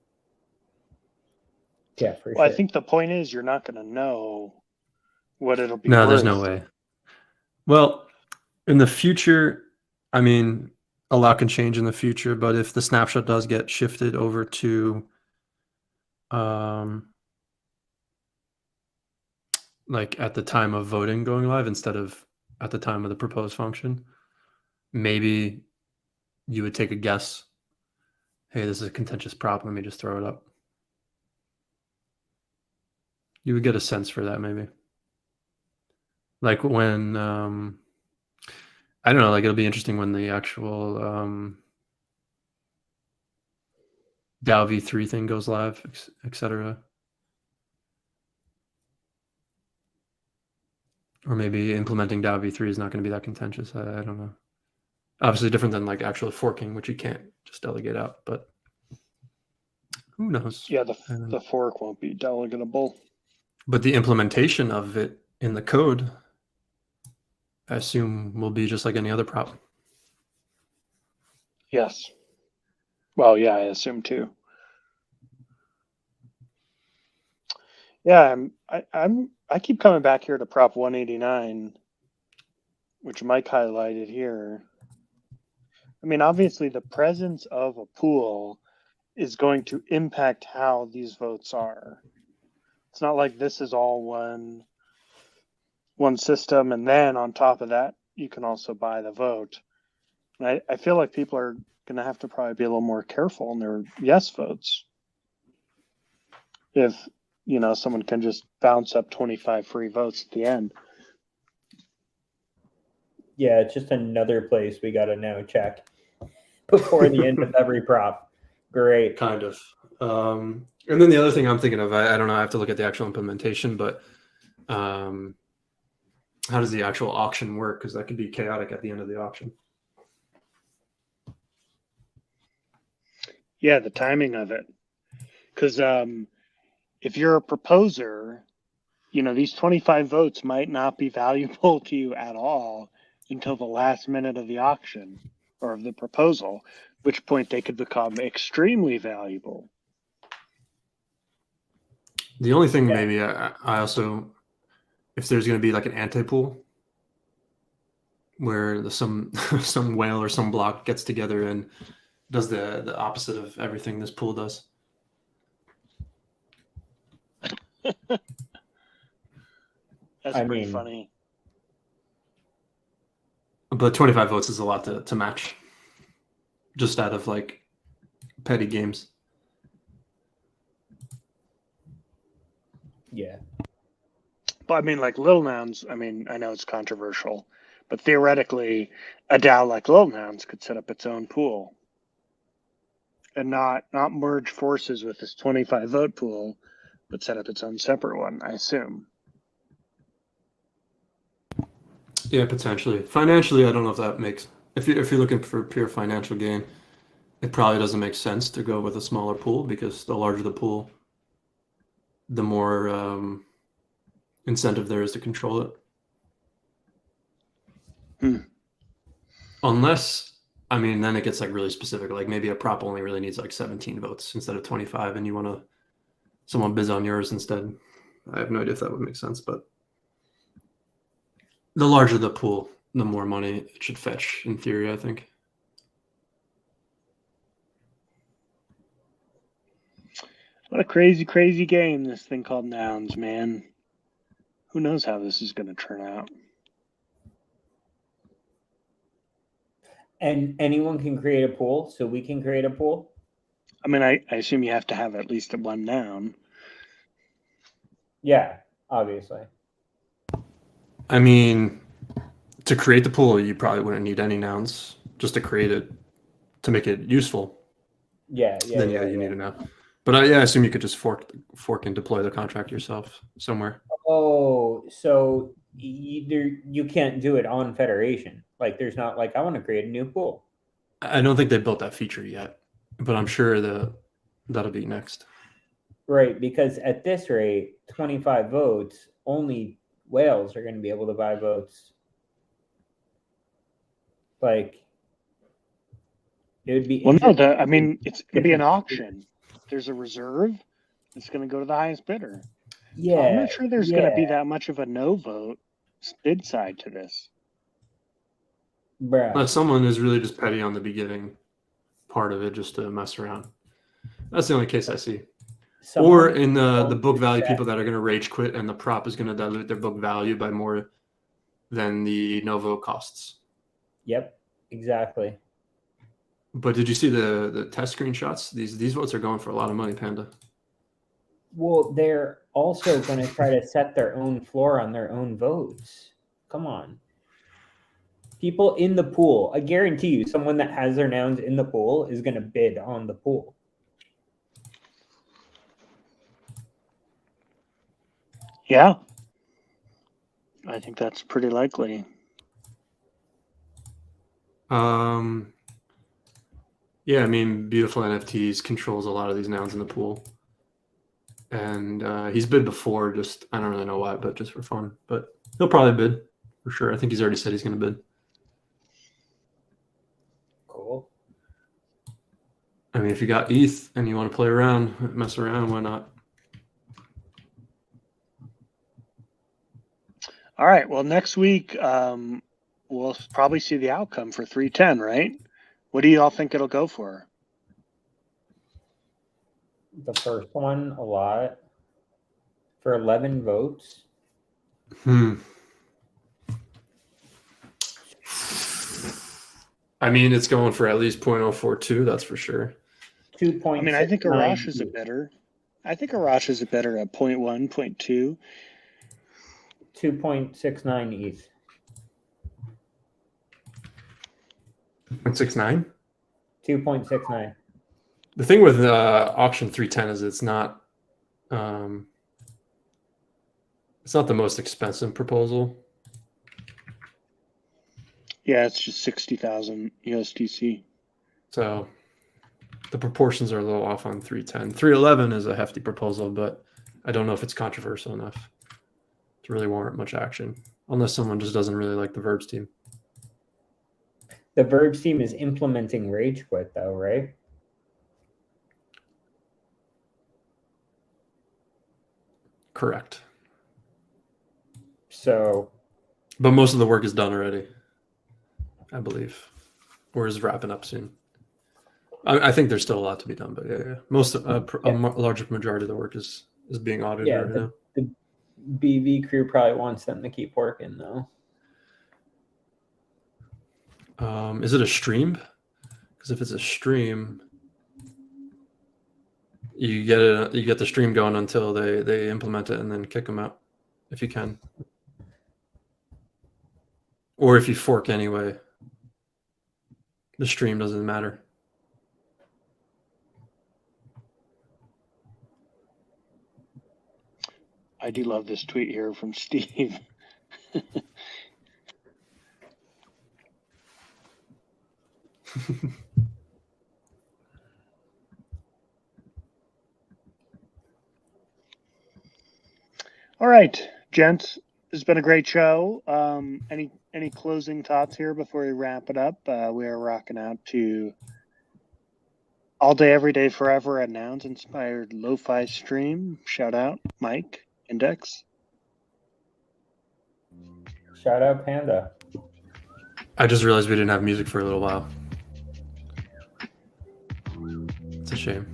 Yeah, for Well, sure. I think the point is you're not going to know what it'll be. No, worth. there's no way. Well, in the future, I mean, a lot can change in the future, but if the snapshot does get shifted over to like at the time of voting going live instead of at the time of the proposed function, maybe you would take a guess. Hey, this is a contentious prop. Let me just throw it up. You would get a sense for that, maybe. Like when, I don't know, like it'll be interesting when the actual DAO v3 thing goes live, etc. Or maybe implementing DAO v3 is not going to be that contentious. I don't know. Obviously different than like actual forking, which you can't just delegate out, but who knows? Yeah, the fork won't be delegatable. But the implementation of it in the code, I assume, will be just like any other prop. Yes. Well, yeah, I assume too. Yeah, I keep coming back here to Prop 189, which Mike highlighted here. I mean, obviously, the presence of a pool is going to impact how these votes are. It's not like this is all one one system, and then on top of that, you can also buy the vote. And I feel like people are going to have to probably be a little more careful in their yes votes. If, someone can just bounce up 25 free votes at the end. Yeah, it's just another place we got to now check before the end of every prop. Great. Kind of. And then the other thing I'm thinking of, I don't know, I have to look at the actual implementation, but how does the actual auction work? Because that could be chaotic at the end of the auction. Yeah, the timing of it. Because if you're a proposer, these 25 votes might not be valuable to you at all until the last minute of the auction or of the proposal, which point they could become extremely valuable. The only thing maybe I also, if there's going to be like an anti-pool where some whale or some block gets together and does the opposite of everything this pool does. That's pretty funny. But 25 votes is a lot to match just out of like petty games. Yeah. But like Little Nouns, I know it's controversial, but theoretically, a DAO like Little Nouns could set up its own pool and not merge forces with this 25 vote pool, but set up its own separate one, I assume. Yeah, potentially. Financially, I don't know if that makes. If you're looking for pure financial gain, it probably doesn't make sense to go with a smaller pool because the larger the pool, the more incentive there is to control it. Unless, then it gets like really specific. Like maybe a prop only really needs like 17 votes instead of 25, and you want someone bids on yours instead. I have no idea if that would make sense, but the larger the pool, the more money it should fetch, in theory, I think. What a crazy, crazy game, this thing called Nouns, man. Who knows how this is going to turn out? And anyone can create a pool, so we can create a pool? I assume you have to have at least one noun. Yeah, obviously. To create the pool, you probably wouldn't need any nouns just to create it, to make it useful. Yeah. You need a noun. But I assume you could just fork and deploy the contract yourself somewhere. Oh, so you can't do it on Federation. Like, there's not like, I want to create a new pool. I don't think they built that feature yet, but I'm sure that'll be next. Right, because at this rate, 25 votes, only whales are going to be able to buy votes. Like, it would be. Well, no, it's going to be an auction. There's a reserve. It's going to go to the highest bidder. Yeah. So I'm not sure there's going to be that much of a no vote bid side to this. Bruh. But someone is really just petty on the beginning part of it just to mess around. That's the only case I see. Or in the book value, people that are going to rage quit and the prop is going to dilute their book value by more than the no vote costs. Yep, exactly. But did you see the test screenshots? These votes are going for a lot of money, Panda. Well, they're also going to try to set their own floor on their own votes. Come on. People in the pool, I guarantee you, someone that has their nouns in the pool is going to bid on the pool. Yeah. I think that's pretty likely. Yeah, Beautiful NFTs controls a lot of these nouns in the pool. And he's bid before, just, I don't really know why, but just for fun. But he'll probably bid, for sure. I think he's already said he's going to bid. Cool. If you got ETH and you want to play around, mess around, why not? All right. Well, next week, we'll probably see the outcome for 310, right? What do you all think it'll go for? The first one, a lot. For 11 votes. I mean, it's going for at least 0.042. That's for sure. 2.69. I mean, I think Arash is a better. I think Arash is a better at 0.1, 0.2. 2.69 ETH. 0.69. 2.69. The thing with auction 310 is it's not the most expensive proposal. Yeah, it's just 60,000 USDC. So the proportions are a little off on 310. 311 is a hefty proposal, but I don't know if it's controversial enough to really warrant much action, unless someone just doesn't really like the Verbs team. The Verbs team is implementing Rage Quit, though, right? Correct. So, But most of the work is done already, I believe, or is wrapping up soon. I think there's still a lot to be done, but yeah. Most a larger majority of the work is being audited right now. The BV crew probably wants them to keep working, though. Is it a stream? Because if it's a stream, you get the stream going until they implement it and then kick them out, if you can, or if you fork anyway. The stream doesn't matter. I do love this tweet here from Steve. All right, gents, this has been a great show. Any closing thoughts here before we wrap it up? We are rocking out to All Day, Every Day, Forever, a Nouns inspired lo-fi stream. Shout out, Mike, Index. Shout out Panda. I just realized we didn't have music for a little while. It's a shame.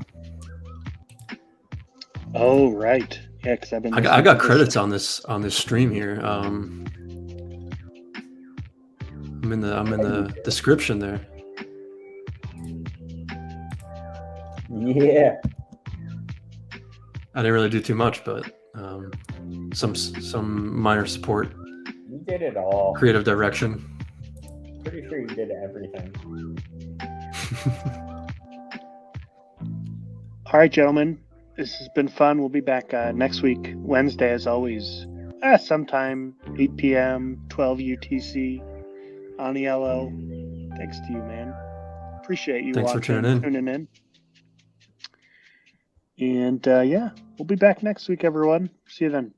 Oh, right. Yeah, because I've been. I got credits on this stream here. I'm in the description there. Yeah. I didn't really do too much, but some minor support, You did it all. creative direction. Pretty sure you did everything. All right, gentlemen. This has been fun. We'll be back next week, Wednesday, as always. Sometime 8 p.m., 12 UTC on the LO. Thanks to you, man. Appreciate you Thanks for watching, tuning in. And yeah, we'll be back next week, everyone. See you then.